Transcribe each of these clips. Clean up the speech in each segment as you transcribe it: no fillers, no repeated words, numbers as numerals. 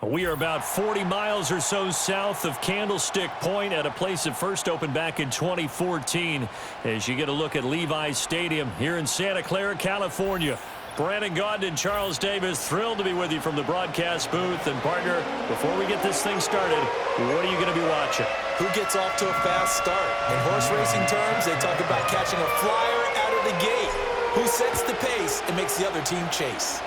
We are about 40 miles or so south of Candlestick Point at a place that first opened back in 2014 as you get a look at Levi's Stadium here in Santa Clara, California. Brandon Gaudin and Charles Davis, thrilled to be with you from the broadcast booth. And, partner, before we get this thing started, what are you going to be watching? Who gets off to a fast start? In horse racing terms, they talk about catching a flyer out of the gate. Who sets the pace and makes the other team chase?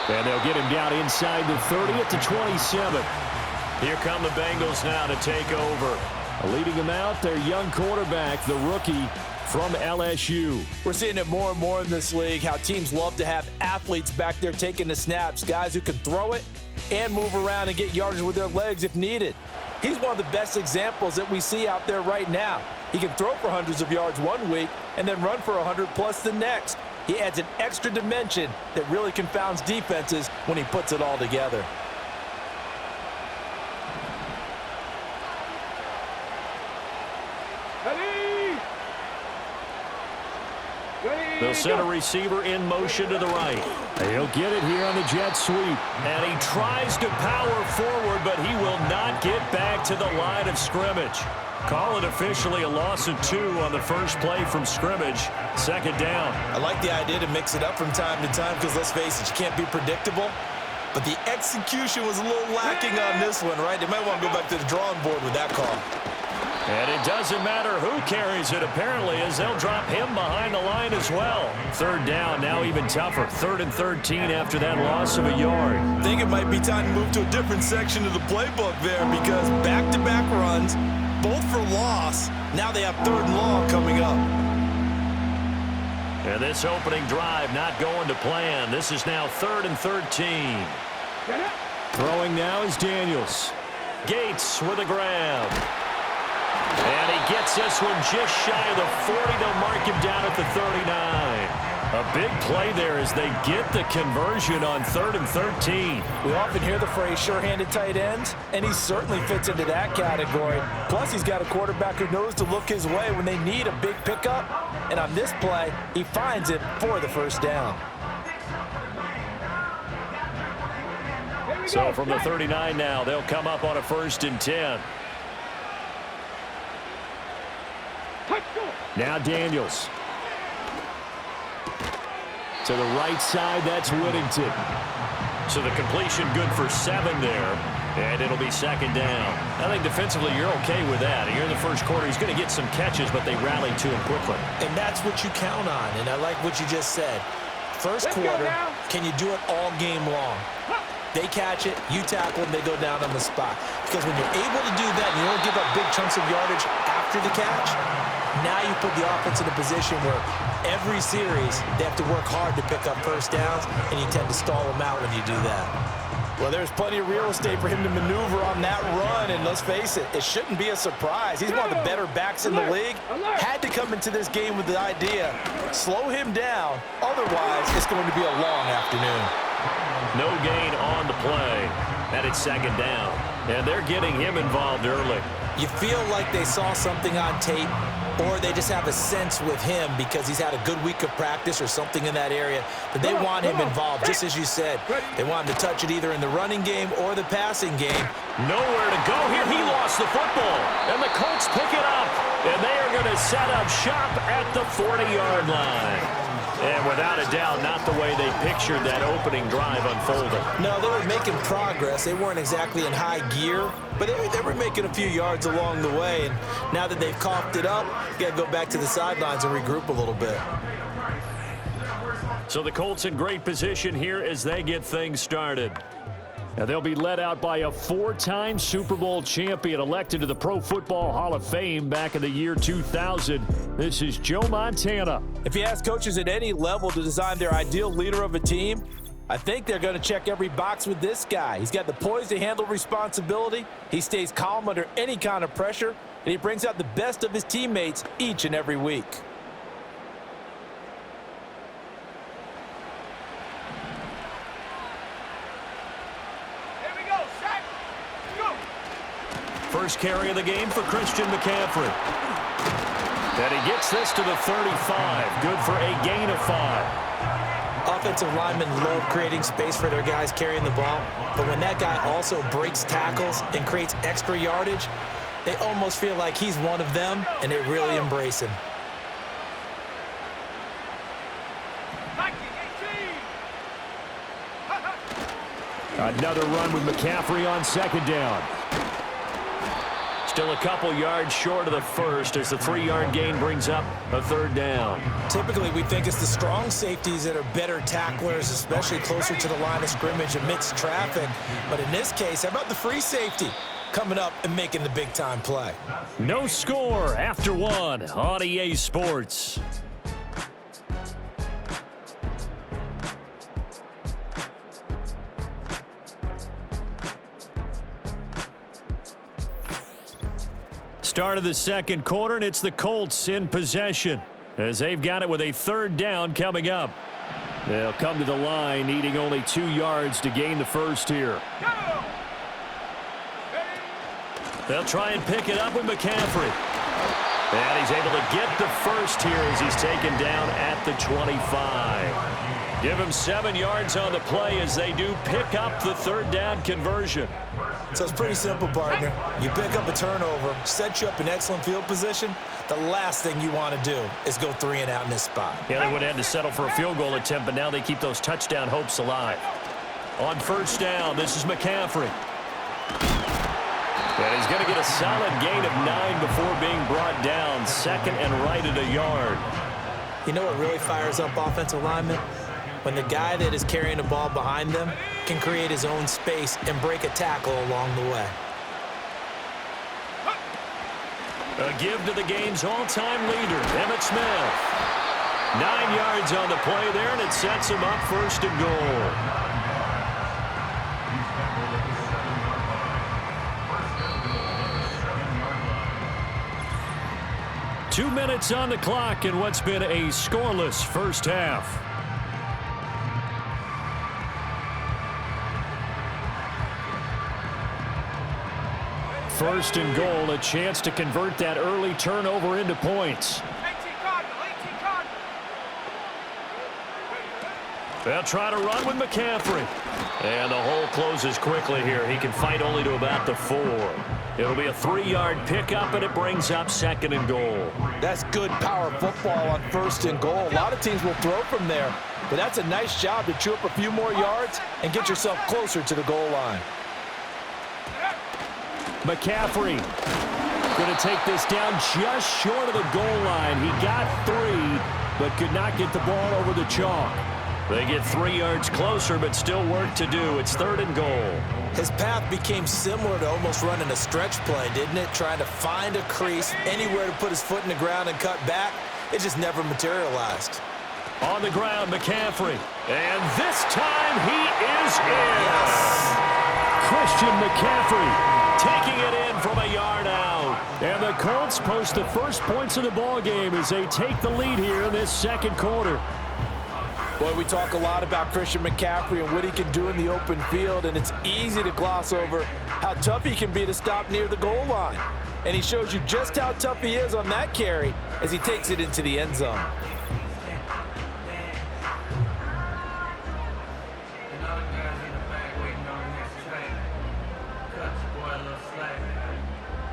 And they'll get him down inside the 30 at the 27. Here come the Bengals now to take over. Leading them out, their young quarterback, the rookie from LSU. We're seeing it more and more in this league, how teams love to have athletes back there taking the snaps, guys who can throw it and move around and get yardage with their legs if needed. He's one of the best examples that we see out there right now. He can throw for hundreds of yards one week and then run for 100+ the next. He adds an extra dimension that really confounds defenses when he puts it all together. They'll send a receiver in motion to the right. He'll get it here on the jet sweep. And he tries to power forward, but he will not get back to the line of scrimmage. Call it officially a loss of 2 on the first play from scrimmage. Second down. I like the idea to mix it up from time to time because, let's face it, you can't be predictable. But the execution was a little lacking on this one, right? They might want to go back to the drawing board with that call. And it doesn't matter who carries it, apparently, as they'll drop him behind the line as well. Third down, now even tougher. 3rd and 13 after that loss of a yard. I think it might be time to move to a different section of the playbook there because back-to-back runs, both for loss. Now they have 3rd and long coming up. And this opening drive not going to plan. This is now 3rd and 13. Throwing now is Daniels. Gates with a grab. And he gets this one just shy of the 40. They'll mark him down at the 39. A big play there as they get the conversion on 3rd and 13. We often hear the phrase sure-handed tight ends, and he certainly fits into that category. Plus, he's got a quarterback who knows to look his way when they need a big pickup. And on this play, he finds it for the first down. So from the 39 now, they'll come up on a 1st and 10. Now Daniels. To the right side, that's Whittington. So the completion good for 7 there. And it'll be 2nd down. I think defensively you're okay with that. Here in the first quarter, he's going to get some catches, but they rallied to him quickly. And that's what you count on, and I like what you just said. First quarter, can you do it all game long? They catch it, you tackle them, they go down on the spot. Because when you're able to do that and you don't give up big chunks of yardage after the catch, now you put the offense in a position where every series they have to work hard to pick up first downs, and you tend to stall them out when you do that. Well, there's plenty of real estate for him to maneuver on that run, and let's face it, it shouldn't be a surprise. He's one of the better backs in the league. Had to come into this game with the idea, slow him down, otherwise it's going to be a long afternoon. No gain on the play, and it's 2nd down. And they're getting him involved early. You feel like they saw something on tape, or they just have a sense with him because he's had a good week of practice or something in that area that they want him involved, just as you said. They want him to touch it either in the running game or the passing game. Nowhere to go here. He lost the football, and the Colts pick it up, and they are going to set up shop at the 40-yard line. And without a doubt, not the way they pictured that opening drive unfolding. No, they were making progress. They weren't exactly in high gear, but they were making a few yards along the way. And now that they've coughed it up, you got to go back to the sidelines and regroup a little bit. So the Colts in great position here as they get things started. And they'll be led out by a 4-time Super Bowl champion elected to the Pro Football Hall of Fame back in the year 2000. This is Joe Montana. If you ask coaches at any level to design their ideal leader of a team, I think they're going to check every box with this guy. He's got the poise to handle responsibility. He stays calm under any kind of pressure, and he brings out the best of his teammates each and every week. First carry of the game for Christian McCaffrey. And he gets this to the 35. Good for a gain of 5. Offensive linemen love creating space for their guys carrying the ball, but when that guy also breaks tackles and creates extra yardage, they almost feel like he's one of them, and they really embrace him. Another run with McCaffrey on second down. Still a couple yards short of the first as the 3-yard gain brings up a third down. Typically, we think it's the strong safeties that are better tacklers, especially closer to the line of scrimmage amidst traffic. But in this case, how about the free safety coming up and making the big-time play? No score after 1 on EA Sports. Start of the second quarter, and it's the Colts in possession as they've got it with a third down coming up. They'll come to the line needing only 2 yards to gain the first here. They'll try and pick it up with McCaffrey. And he's able to get the first here as he's taken down at the 25. Give him 7 yards on the play as they do pick up the third down conversion. So it's pretty simple, partner. You pick up a turnover, set you up in excellent field position. The last thing you want to do is go 3 and out in this spot. Yeah, they would have had to settle for a field goal attempt, but now they keep those touchdown hopes alive. On first down, this is McCaffrey. And he's going to get a solid gain of 9 before being brought down. Second and right at a yard. You know what really fires up offensive linemen? When the guy that is carrying the ball behind them can create his own space and break a tackle along the way. A give to the game's all-time leader, Emmitt Smith. 9 yards on the play there, and it sets him up first and goal. Two minutes on the clock in what's been a scoreless first half. First and goal, a chance to convert that early turnover into points. They'll try to run with McCaffrey. And the hole closes quickly here. He can fight only to about the 4. It'll be a 3-yard pickup, and it brings up second and goal. That's good power football on first and goal. A lot of teams will throw from there, but that's a nice job to chew up a few more yards and get yourself closer to the goal line. McCaffrey going to take this down just short of the goal line. He got 3, but could not get the ball over the chalk. They get 3 yards closer, but still work to do. It's third and goal. His path became similar to almost running a stretch play, didn't it? Trying to find a crease, anywhere to put his foot in the ground and cut back. It just never materialized. On the ground, McCaffrey. And this time he is in. Yes. Christian McCaffrey taking it in from a yard out. And the Colts post the first points of the ball game as they take the lead here in this second quarter. Boy, we talk a lot about Christian McCaffrey and what he can do in the open field, and it's easy to gloss over how tough he can be to stop near the goal line. And he shows you just how tough he is on that carry as he takes it into the end zone.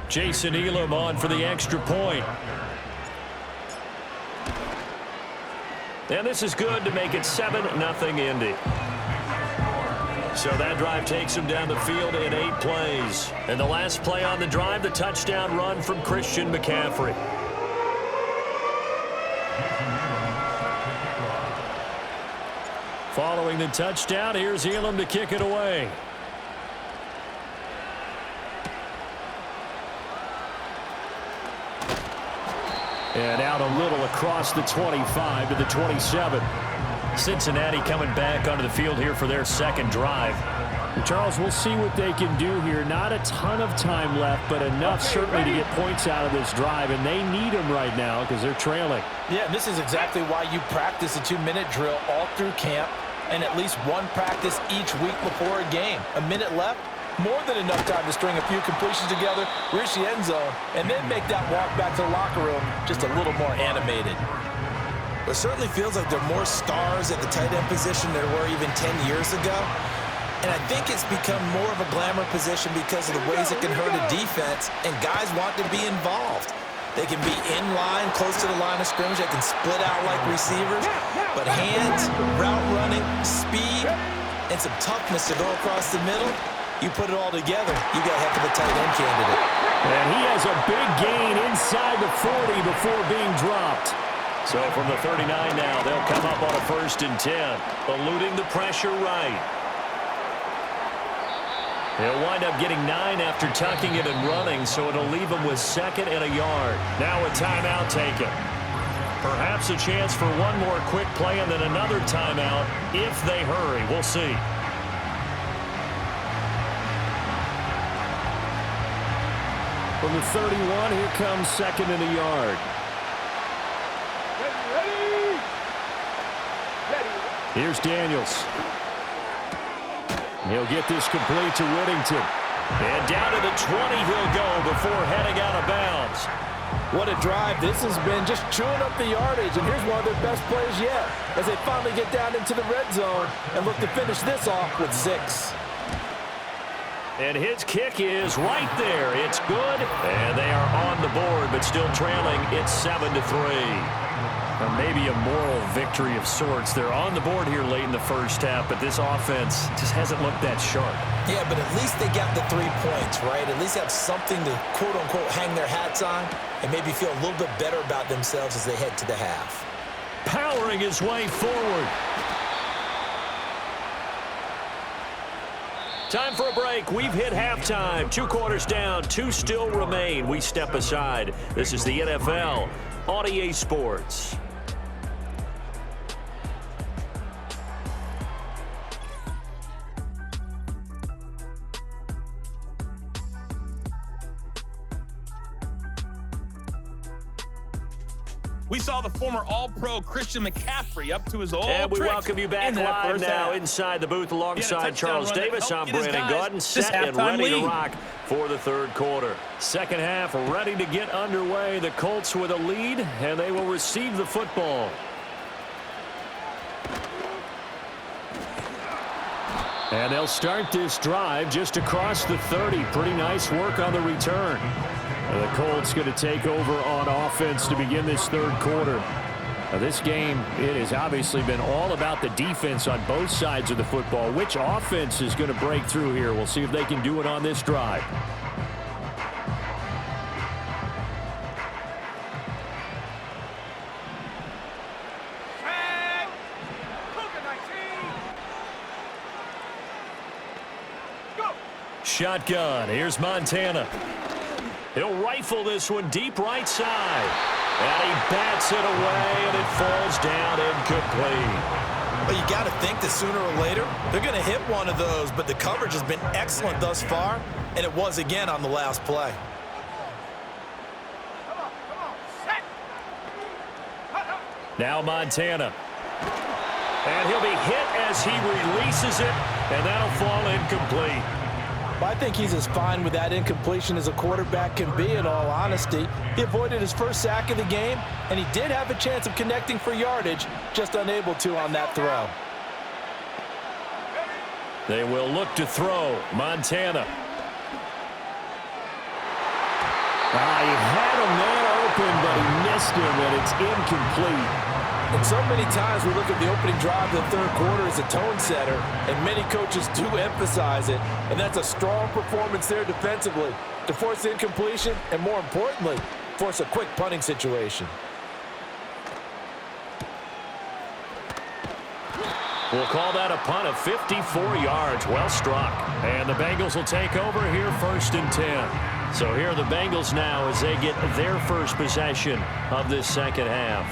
Jason Elam on for the extra point. And this is good to make it 7-0 Indy. So that drive takes him down the field in 8 plays. And the last play on the drive, the touchdown run from Christian McCaffrey. Following the touchdown, here's Elam to kick it away. And out a little across the 25 to the 27. Cincinnati coming back onto the field here for their second drive. Charles, we'll see what they can do here. Not a ton of time left, but enough certainly to get points out of this drive, and they need them right now because they're trailing. Yeah, and this is exactly why you practice a 2-minute drill all through camp and at least one practice each week before a game. A minute left, more than enough time to string a few completions together, reach the end zone, and then make that walk back to the locker room just a little more animated. It certainly feels like there are more stars at the tight end position than there were even 10 years ago. And I think it's become more of a glamour position because of the ways it can hurt a defense, and guys want to be involved. They can be in line, close to the line of scrimmage. They can split out like receivers. But hands, route running, speed, and some toughness to go across the middle, you put it all together, you got a heck of a tight end candidate. And he has a big gain inside the 40 before being dropped. So from the 39 now, they'll come up on a 1st and 10, eluding the pressure right. He'll wind up getting 9 after tucking it and running, so it'll leave him with 2nd and a yard. Now a timeout taken. Perhaps a chance for one more quick play and then another timeout if they hurry. We'll see. From the 31, here comes 2nd and a yard. Here's Daniels. He'll get this complete to Whittington. And down to the 20 he'll go before heading out of bounds. What a drive this has been, just chewing up the yardage. And here's one of their best plays yet as they finally get down into the red zone and look to finish this off with 6. And his kick is right there. It's good. And they are on the board, but still trailing. It's 7-3. Or maybe a moral victory of sorts. They're on the board here late in the first half, but this offense just hasn't looked that sharp. Yeah, but at least they got the 3 points, right? At least have something to, quote-unquote, hang their hats on and maybe feel a little bit better about themselves as they head to the half. Powering his way forward. Time for a break. We've hit halftime. 2 quarters down. 2 still remain. We step aside. This is the NFL on EA Sports. We saw the former All-Pro Christian McCaffrey up to his old And we tricks welcome you back live now inside the booth alongside Charles Davis. I'm Brandon Gordon, set and ready to rock for the 3rd quarter. Second half ready to get underway. The Colts with a lead, and they will receive the football. And they'll start this drive just across the 30. Pretty nice work on the return. The Colts going to take over on offense to begin this 3rd quarter. Now, this game, it has obviously been all about the defense on both sides of the football. Which offense is going to break through here? We'll see if they can do it on this drive. Shotgun. Here's Montana. He'll rifle this one deep right side. And he bats it away, and it falls down incomplete. Well, you got to think that sooner or later, they're going to hit one of those, but the coverage has been excellent thus far, and it was again on the last play. Now Montana. And he'll be hit as he releases it, and that'll fall incomplete. I think he's as fine with that incompletion as a quarterback can be, in all honesty. He avoided his first sack of the game, and he did have a chance of connecting for yardage, just unable to on that throw. They will look to throw. Montana. He had a man open, but he missed him, and it's incomplete. And so many times we look at the opening drive of the 3rd quarter as a tone setter, and many coaches do emphasize it, and that's a strong performance there defensively to force incompletion and, more importantly, force a quick punting situation. We'll call that a punt of 54 yards. Well struck. And the Bengals will take over here 1st and 10. So here are the Bengals now as they get their first possession of this second half.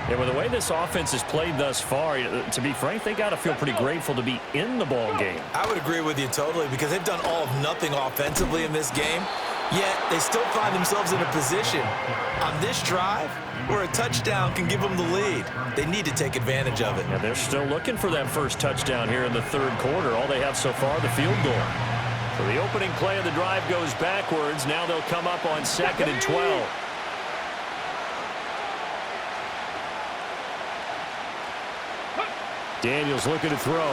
Yeah, with the way this offense has played thus far, to be frank, they got to feel pretty grateful to be in the ball game. I would agree with you totally because they've done all of nothing offensively in this game, yet they still find themselves in a position on this drive where a touchdown can give them the lead. They need to take advantage of it. And they're still looking for that first touchdown here in the 3rd quarter. All they have so far, the field goal. So the opening play of the drive goes backwards. Now they'll come up on 2nd and 12. Daniels looking to throw.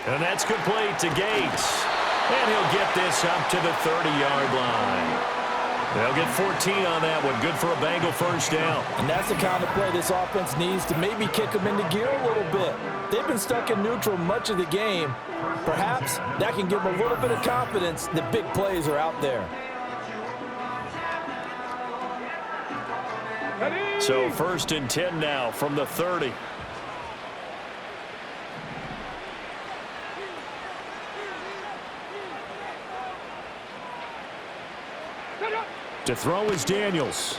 And that's complete to Gates. And he'll get this up to the 30-yard line. They'll get 14 on that one. Good for a Bengal first down. And that's the kind of play this offense needs to maybe kick them into gear a little bit. They've been stuck in neutral much of the game. Perhaps that can give them a little bit of confidence that big plays are out there. So 1st and 10 now from the 30. To throw is Daniels.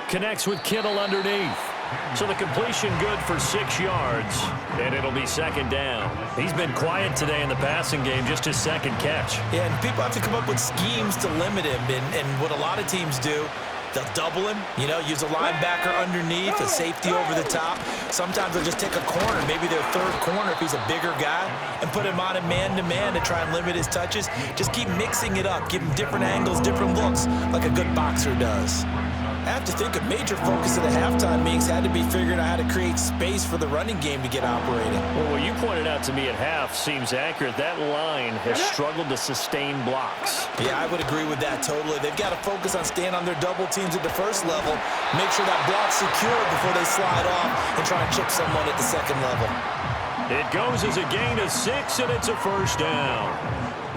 Connects with Kittle underneath. So the completion good for 6 yards. And it'll be 2nd down. He's been quiet today in the passing game, just his 2nd catch. Yeah, and people have to come up with schemes to limit him. And what a lot of teams do, they'll double him, use a linebacker underneath, a safety over the top. Sometimes they'll just take a corner, maybe their 3rd corner if he's a bigger guy, and put him on a man-to-man to try and limit his touches. Just keep mixing it up, give him different angles, different looks, like a good boxer does. I have to think a major focus of the halftime meetings had to be figuring out how to create space for the running game to get operating. Well, what you pointed out to me at half seems accurate. That line has struggled to sustain blocks. Yeah, I would agree with that totally. They've got to focus on staying on their double teams at the 1st level, make sure that block's secure before they slide off and try and chip someone at the 2nd level. It goes as a gain of 6, and it's a 1st down.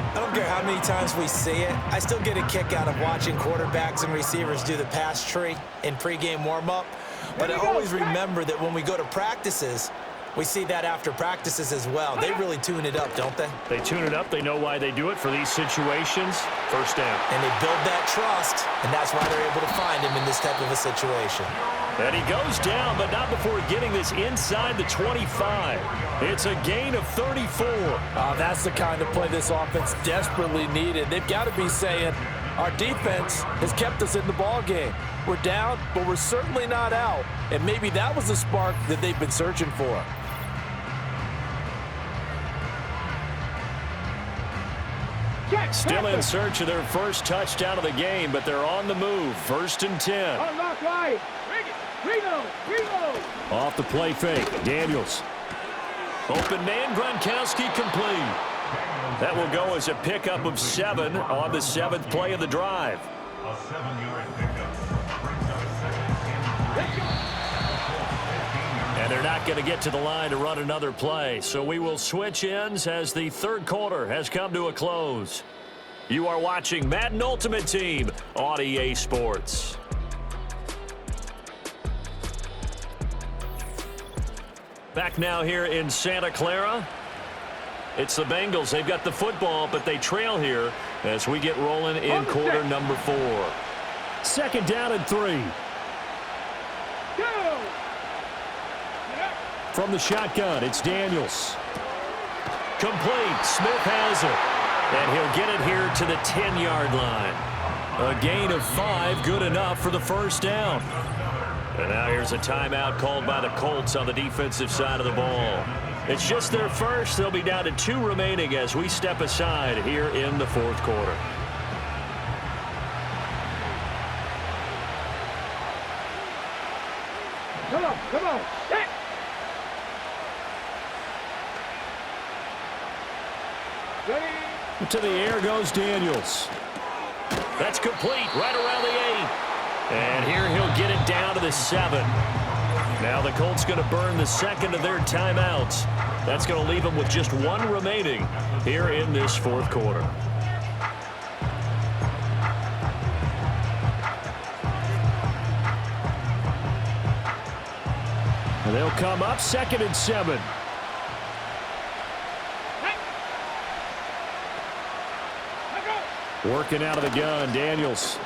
I don't care how many times we see it. I still get a kick out of watching quarterbacks and receivers do the pass tree in pregame warm-up. But I always remember that when we go to practices, we see that after practices as well. They really tune it up, don't they? They tune it up. They know why they do it for these situations. 1st down. And they build that trust, and that's why they're able to find him in this type of a situation. And he goes down, but not before getting this inside the 25. It's a gain of 34. That's the kind of play this offense desperately needed. They've got to be saying, our defense has kept us in the ball game. We're down, but we're certainly not out. And maybe that was the spark that they've been searching for. Still in search of their first touchdown of the game, but they're on the move. 1st and 10. Off the play fake. Daniels. Open man, Gronkowski complete. That will go as a pickup of 7 on the 7th play of the drive. A 7-yard pickup. And they're not going to get to the line to run another play. So we will switch ends as the 3rd quarter has come to a close. You are watching Madden Ultimate Team on EA Sports. Back now here in Santa Clara. It's the Bengals. They've got the football, but they trail here as we get rolling in quarter number 4. 2nd down and 3. From the shotgun, it's Daniels. Complete. Smith has it. And he'll get it here to the 10-yard line. A gain of 5, good enough for the 1st down. And now here's a timeout called by the Colts on the defensive side of the ball. It's just their first. They'll be down to 2 remaining as we step aside here in the 4th quarter. Come on. Hit. To the air goes Daniels. That's complete right around the 8. And here he'll get it down to the 7. Now the Colts going to burn the 2nd of their timeouts. That's going to leave them with just 1 remaining here in this 4th quarter. And they'll come up 2nd and 7. Working out of the gun, Daniels.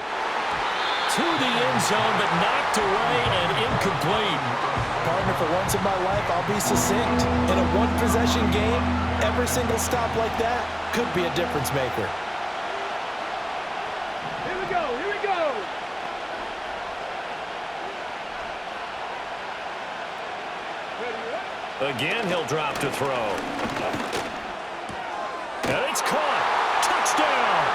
To the end zone, but knocked away and incomplete. Partner, for once in my life, I'll be succinct. In a one-possession game, every single stop like that could be a difference maker. Here we go. Again, he'll drop to throw. And it's caught. touchdown.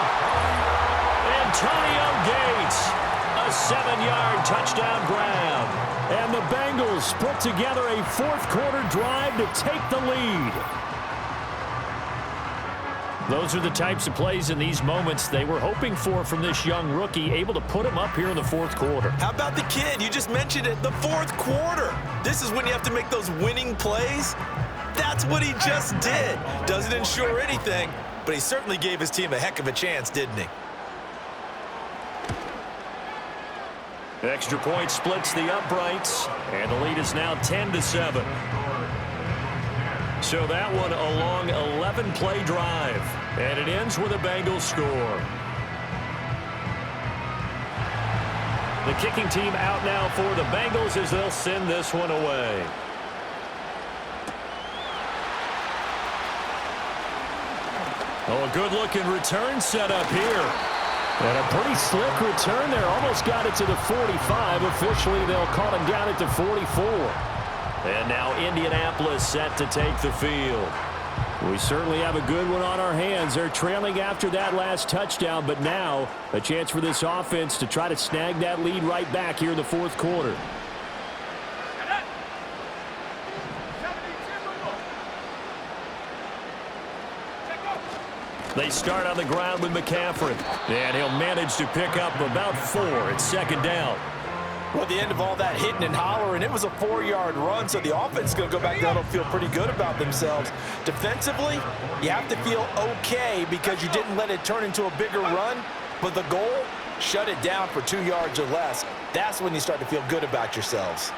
Antonio Gates, a 7-yard touchdown grab. And the Bengals put together a fourth-quarter drive to take the lead. Those are the types of plays in these moments they were hoping for from this young rookie, able to put him up here in the fourth quarter. How about the kid? You just mentioned it, the fourth quarter. This is when you have to make those winning plays. That's what he just did. Doesn't ensure anything, but he certainly gave his team a heck of a chance, didn't he? Extra point splits the uprights, and the lead is now 10-7. So that one a long 11-play drive, and it ends with a Bengals score. The kicking team out now for the Bengals as they'll send this one away. Oh, a good-looking return set up here. And a pretty slick return there. Almost got it to the 45. Officially, they'll call him down at the 44. And now Indianapolis set to take the field. We certainly have a good one on our hands. They're trailing after that last touchdown, but now a chance for this offense to try to snag that lead right back here in the fourth quarter. They start on the ground with McCaffrey, and he'll manage to pick up about 4 at second down. Well, at the end of all that hitting and hollering, it was a 4-yard run, so the offense is going to go back there and feel pretty good about themselves. Defensively, you have to feel okay because you didn't let it turn into a bigger run, but the goal, shut it down for 2 yards or less. That's when you start to feel good about yourselves.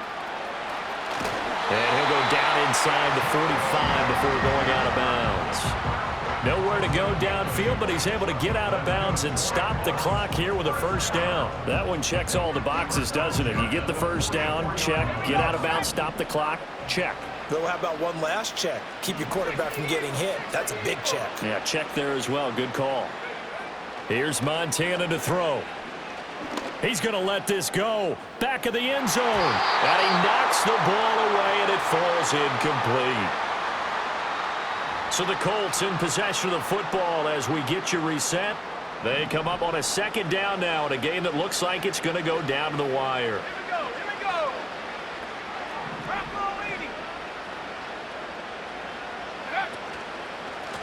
And he'll go down inside the 45 before going out of bounds. Nowhere to go downfield, but he's able to get out of bounds and stop the clock here with a first down. That one checks all the boxes, doesn't it? You get the first down, check. Get out of bounds, stop the clock, check. Though how about one last check? Keep your quarterback from getting hit. That's a big check. Yeah, check there as well. Good call. Here's Montana to throw. He's going to let this go. Back of the end zone. And he knocks the ball away, and it falls incomplete. So the Colts in possession of the football as we get you reset. They come up on a second down now in a game that looks like it's going to go down to the wire. Here we go.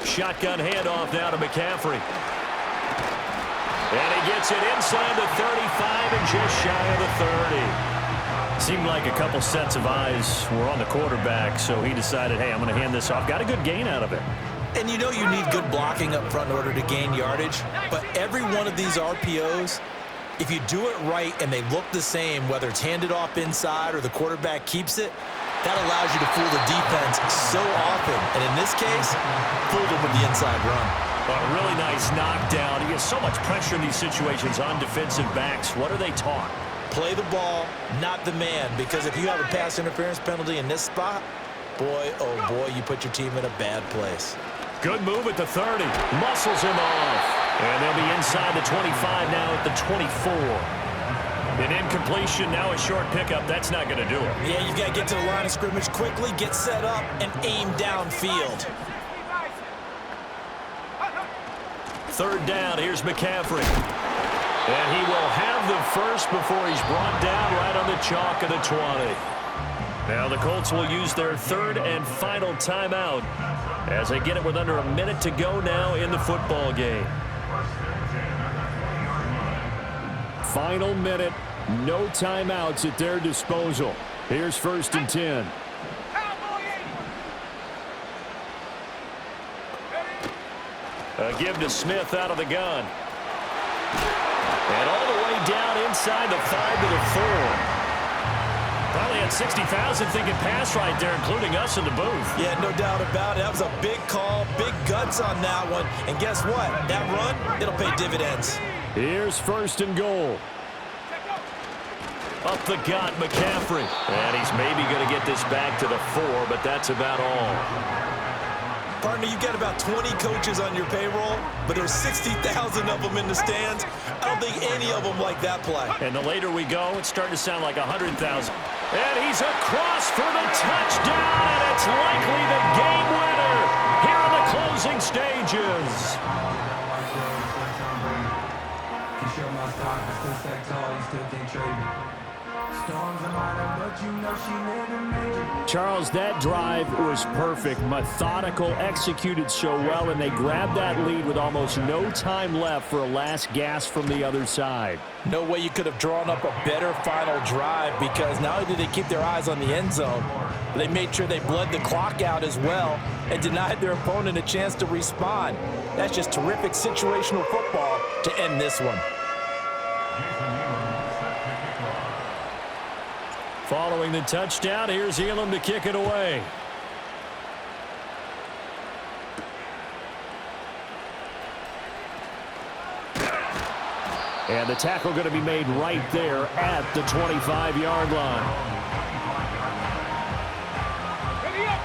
Shotgun handoff now to McCaffrey. And he gets it inside the 35 and just shy of the 30. Seemed like a couple sets of eyes were on the quarterback, so he decided, hey, I'm going to hand this off. Got a good gain out of it. And you know you need good blocking up front in order to gain yardage, but every one of these RPOs, if you do it right and they look the same, whether it's handed off inside or the quarterback keeps it, that allows you to fool the defense so often. And in this case, fooled them with the inside run. A really nice knockdown. He has so much pressure in these situations on defensive backs. What are they taught? Play the ball, not the man, because if you have a pass interference penalty in this spot, boy, oh boy, you put your team in a bad place. Good move at the 30. Muscles him off. And they'll be inside the 25 now at the 24. An incompletion, now a short pickup. That's not going to do it. Yeah, you've got to get to the line of scrimmage quickly, get set up, and aim downfield. Third down, here's McCaffrey. And he will have the first before he's brought down right on the chalk of the 20. Now the Colts will use their third and final timeout as they get it with under a minute to go now in the football game. Final minute, no timeouts at their disposal. Here's 1st and 10. A give to Smith out of the gun. And all the way down inside the 5 to the 4. Probably had 60,000 thinking pass right there, including us in the booth. Yeah, no doubt about it. That was a big call, big guts on that one. And guess what? That run, it'll pay dividends. Here's 1st and goal. Up the gut, McCaffrey. And he's maybe going to get this back to the 4, but that's about all. Partner, you've got about 20 coaches on your payroll, but there's 60,000 of them in the stands. I don't think any of them like that play. And the later we go, it's starting to sound like 100,000. And he's across for the touchdown, and it's likely the game winner here in the closing stages. sure my stock is still stacked tall, you still can't trade me. Storms are minor, but you know she living major. Charles, that drive was perfect, methodical, executed so well, and they grabbed that lead with almost no time left for a last gasp from the other side. No way you could have drawn up a better final drive, because not only did they keep their eyes on the end zone, but they made sure they bled the clock out as well and denied their opponent a chance to respond. That's just terrific situational football to end this one. Following the touchdown, here's Elam to kick it away. And the tackle going to be made right there at the 25-yard line. Ready up.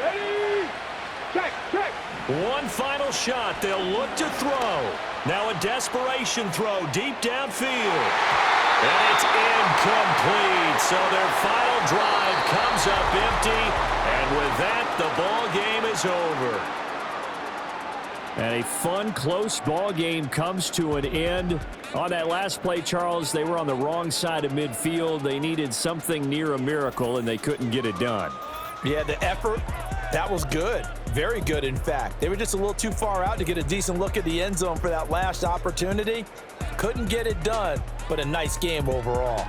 Ready. Check, check. One final shot. They'll look to throw. Now a desperation throw deep downfield. And it's incomplete. So their final drive comes up empty. And with that, the ball game is over. And a fun, close ball game comes to an end. On that last play, Charles, they were on the wrong side of midfield. They needed something near a miracle, and they couldn't get it done. Yeah, the effort, that was good. Very good, in fact. They were just a little too far out to get a decent look at the end zone for that last opportunity. Couldn't get it done, but a nice game overall.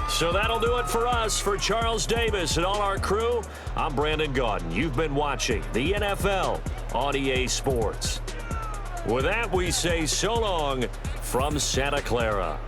So that'll do it for us. For Charles Davis and all our crew, I'm Brandon Gaudin. You've been watching the NFL on EA Sports. With that, we say so long from Santa Clara.